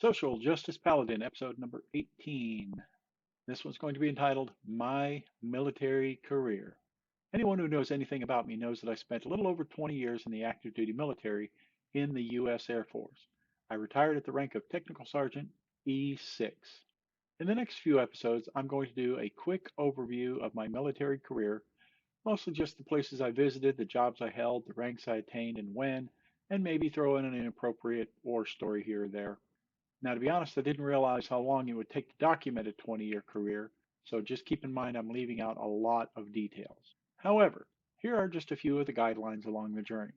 Social Justice Paladin, episode number 18. This one's going to be entitled My Military Career. Anyone who knows anything about me knows that I spent a little over 20 years in the active duty military in the U.S. Air Force. I retired at the rank of Technical Sergeant E6. In the next few episodes, I'm going to do a quick overview of my military career, mostly just the places I visited, the jobs I held, the ranks I attained and when, and maybe throw in an inappropriate war story here or there. Now, to be honest, I didn't realize how long it would take to document a 20-year career, so just keep in mind I'm leaving out a lot of details. However, here are just a few of the guidelines along the journey.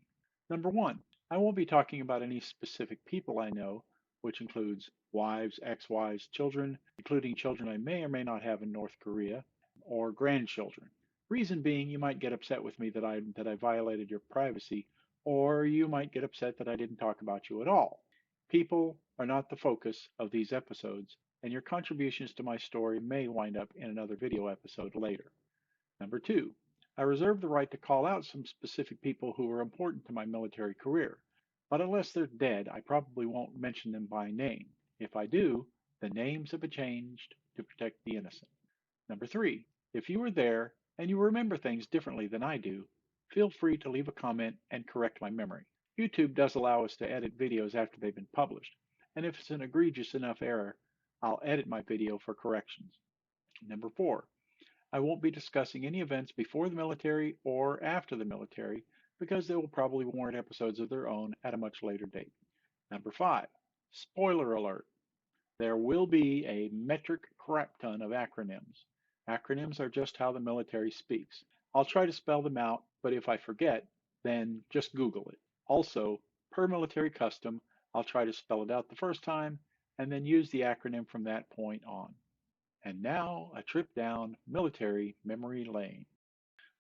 Number one, I won't be talking about any specific people I know, which includes wives, ex-wives, children, including children I may or may not have in North Korea, or grandchildren. Reason being, you might get upset with me that I violated your privacy, or you might get upset that I didn't talk about you at all. People are not the focus of these episodes, and your contributions to my story may wind up in another video episode later. Number two, I reserve the right to call out some specific people who were important to my military career, but unless they're dead, I probably won't mention them by name. If I do, the names have been changed to protect the innocent. Number three, if you were there and you remember things differently than I do, feel free to leave a comment and correct my memory. YouTube does allow us to edit videos after they've been published, and if it's an egregious enough error, I'll edit my video for corrections. Number four, I won't be discussing any events before the military or after the military because they will probably warrant episodes of their own at a much later date. Number five, spoiler alert. There will be a metric crap ton of acronyms. Acronyms are just how the military speaks. I'll try to spell them out, but if I forget, then just Google it. Also, per military custom, I'll try to spell it out the first time and then use the acronym from that point on. And now, a trip down military memory lane.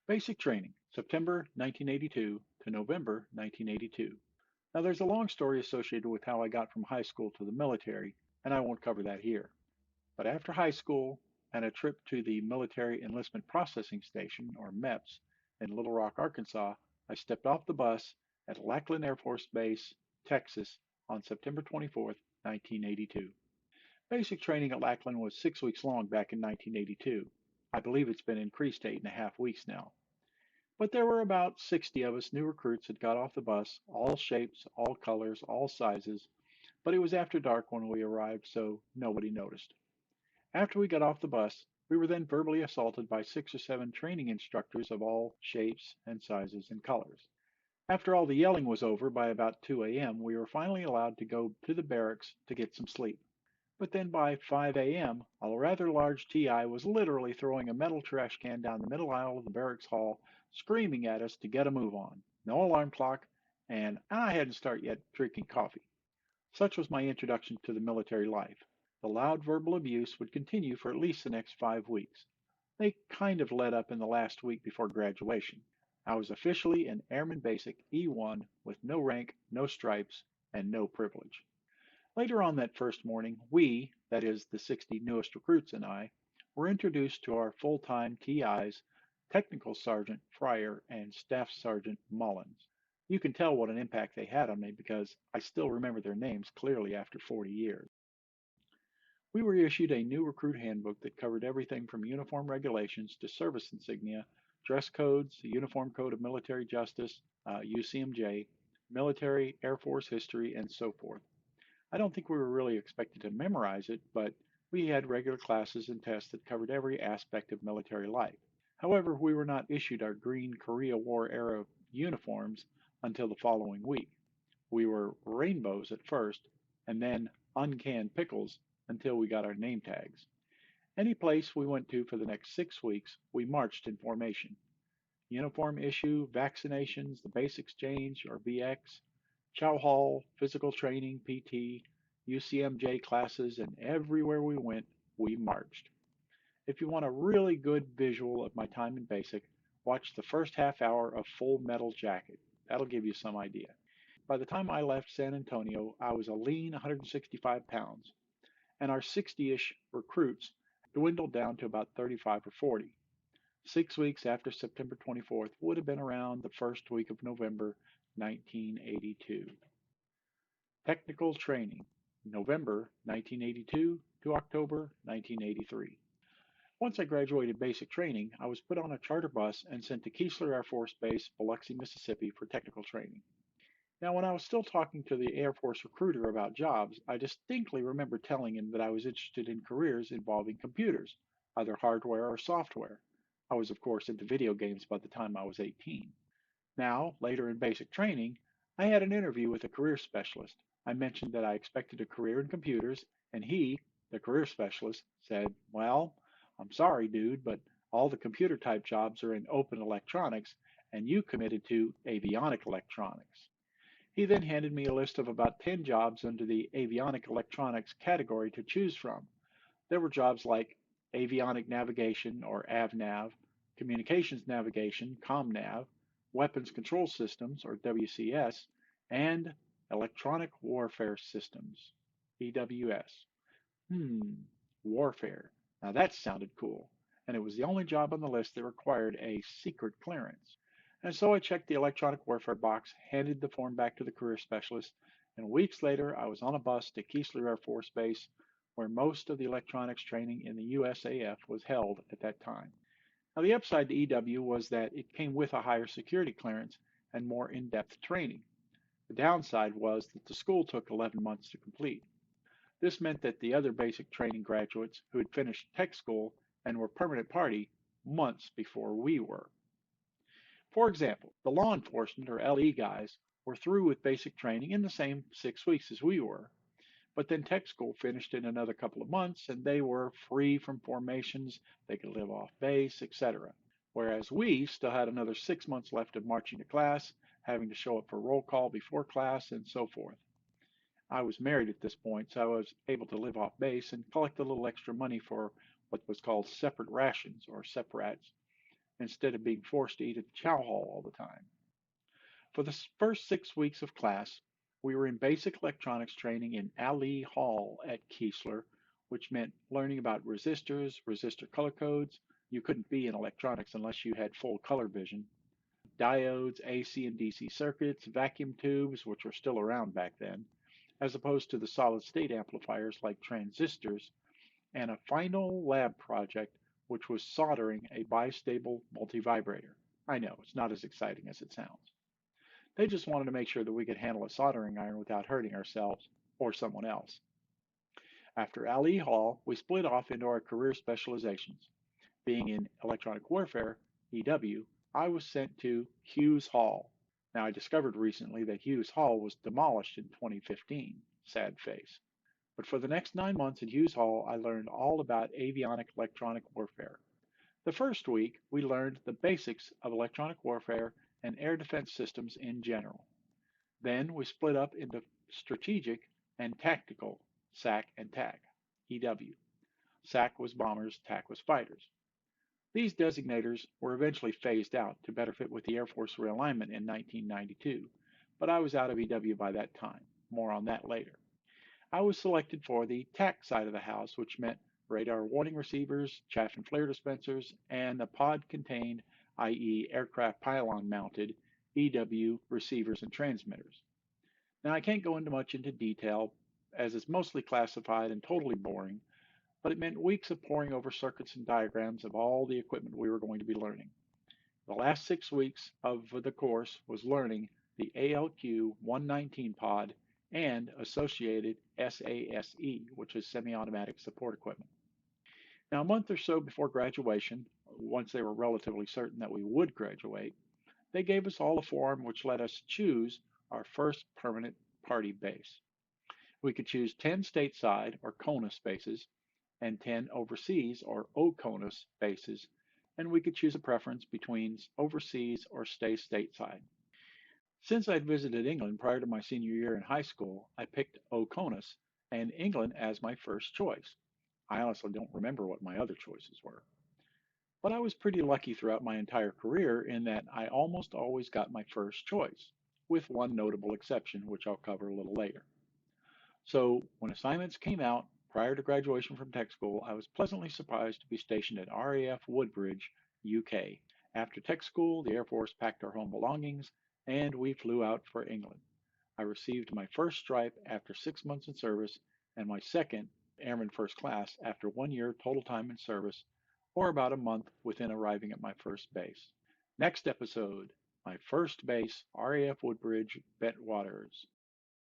Basic training, September 1982 to November 1982. Now, there's a long story associated with how I got from high school to the military, and I won't cover that here. But after high school and a trip to the Military Enlistment Processing Station, or MEPS, in Little Rock, Arkansas, I stepped off the bus at Lackland Air Force Base, Texas, on September 24, 1982. Basic training at Lackland was 6 weeks long back in 1982. I believe it's been increased to 8.5 weeks now. But there were about 60 of us new recruits that got off the bus, all shapes, all colors, all sizes, but it was after dark when we arrived, so nobody noticed. After we got off the bus, we were then verbally assaulted by 6 or 7 training instructors of all shapes and sizes and colors. After all the yelling was over by about 2 a.m., we were finally allowed to go to the barracks to get some sleep. But then by 5 a.m., a rather large TI was literally throwing a metal trash can down the middle aisle of the barracks hall, screaming at us to get a move on. No alarm clock, and I hadn't started yet drinking coffee. Such was my introduction to the military life. The loud verbal abuse would continue for at least the next 5 weeks. They kind of let up in the last week before graduation. I was officially an Airman Basic E1 with no rank, no stripes, and no privilege. Later on that first morning, we, that is the 60 newest recruits and I, were introduced to our full-time TIs, Technical Sergeant Fryer and Staff Sergeant Mullins. You can tell what an impact they had on me because I still remember their names clearly after 40 years. We were issued a new recruit handbook that covered everything from uniform regulations to service insignia, dress codes, the Uniform Code of Military Justice, UCMJ, military, Air Force history, and so forth. I don't think we were really expected to memorize it, but we had regular classes and tests that covered every aspect of military life. However, we were not issued our green Korea War era uniforms until the following week. We were rainbows at first, and then uncanned pickles until we got our name tags. Any place we went to for the next 6 weeks, we marched in formation. Uniform issue, vaccinations, the base exchange, or BX, chow hall, physical training, PT, UCMJ classes, and everywhere we went, we marched. If you want a really good visual of my time in basic, watch the first half hour of Full Metal Jacket. That'll give you some idea. By the time I left San Antonio, I was a lean 165 pounds, and our 60-ish recruits dwindled down to about 35 or 40. 6 weeks after September 24th would have been around the first week of November 1982. Technical training. November 1982 to October 1983. Once I graduated basic training, I was put on a charter bus and sent to Keesler Air Force Base, Biloxi, Mississippi for technical training. Now, when I was still talking to the Air Force recruiter about jobs, I distinctly remember telling him that I was interested in careers involving computers, either hardware or software. I was, of course, into video games by the time I was 18. Now, later in basic training, I had an interview with a career specialist. I mentioned that I expected a career in computers, and he, the career specialist, said, "Well, I'm sorry, dude, but all the computer type jobs are in open electronics, and you committed to avionic electronics." He then handed me a list of about 10 jobs under the avionic electronics category to choose from. There were jobs like avionic navigation or AVNAV, communications navigation, COMNAV, weapons control systems or WCS, and electronic warfare systems, EWS. Hmm, warfare. Now that sounded cool, and it was the only job on the list that required a secret clearance. And so I checked the electronic warfare box, handed the form back to the career specialist, and weeks later I was on a bus to Keesler Air Force Base, where most of the electronics training in the USAF was held at that time. Now, the upside to EW was that it came with a higher security clearance and more in-depth training. The downside was that the school took 11 months to complete. This meant that the other basic training graduates who had finished tech school and were permanent party months before we were. For example, the law enforcement or LE guys were through with basic training in the same 6 weeks as we were, but then tech school finished in another couple of months and they were free from formations, they could live off base, etc. Whereas we still had another 6 months left of marching to class, having to show up for roll call before class, and so forth. I was married at this point, so I was able to live off base and collect a little extra money for what was called separate rations or separats, instead of being forced to eat at the chow hall all the time. For the first 6 weeks of class, we were in basic electronics training in Ali Hall at Keesler, which meant learning about resistors, resistor color codes. You couldn't be in electronics unless you had full color vision. Diodes, AC and DC circuits, vacuum tubes, which were still around back then, as opposed to the solid state amplifiers like transistors, and a final lab project, which was soldering a bistable multivibrator. I know, it's not as exciting as it sounds. They just wanted to make sure that we could handle a soldering iron without hurting ourselves or someone else. After Ali Hall, we split off into our career specializations. Being in electronic warfare, EW, I was sent to Hughes Hall. Now, I discovered recently that Hughes Hall was demolished in 2015. Sad face. But for the next 9 months at Hughes Hall, I learned all about avionic electronic warfare. The first week, we learned the basics of electronic warfare and air defense systems in general. Then we split up into strategic and tactical, SAC and TAC, EW. SAC was bombers, TAC was fighters. These designators were eventually phased out to better fit with the Air Force realignment in 1992, but I was out of EW by that time. More on that later. I was selected for the TAC side of the house, which meant radar warning receivers, chaff and flare dispensers, and the pod-contained, i.e. aircraft pylon-mounted, EW receivers and transmitters. Now, I can't go into much into detail, as it's mostly classified and totally boring, but it meant weeks of poring over circuits and diagrams of all the equipment we were going to be learning. The last 6 weeks of the course was learning the ALQ-119 pod and associated SASE, which is semi-automatic support equipment. Now, a month or so before graduation, once they were relatively certain that we would graduate, they gave us all a form which let us choose our first permanent party base. We could choose 10 stateside or CONUS bases and 10 overseas or OCONUS bases, and we could choose a preference between overseas or stay stateside. Since I'd visited England prior to my senior year in high school, I picked OCONUS and England as my first choice. I honestly don't remember what my other choices were. But I was pretty lucky throughout my entire career in that I almost always got my first choice, with one notable exception, which I'll cover a little later. So when assignments came out prior to graduation from tech school, I was pleasantly surprised to be stationed at RAF Woodbridge, UK. After tech school, the Air Force packed our home belongings, and we flew out for England. I received my first stripe after 6 months in service and my second Airman First Class after 1 year total time in service, or about a month within arriving at my first base. Next episode, my first base, RAF Woodbridge, Bentwaters.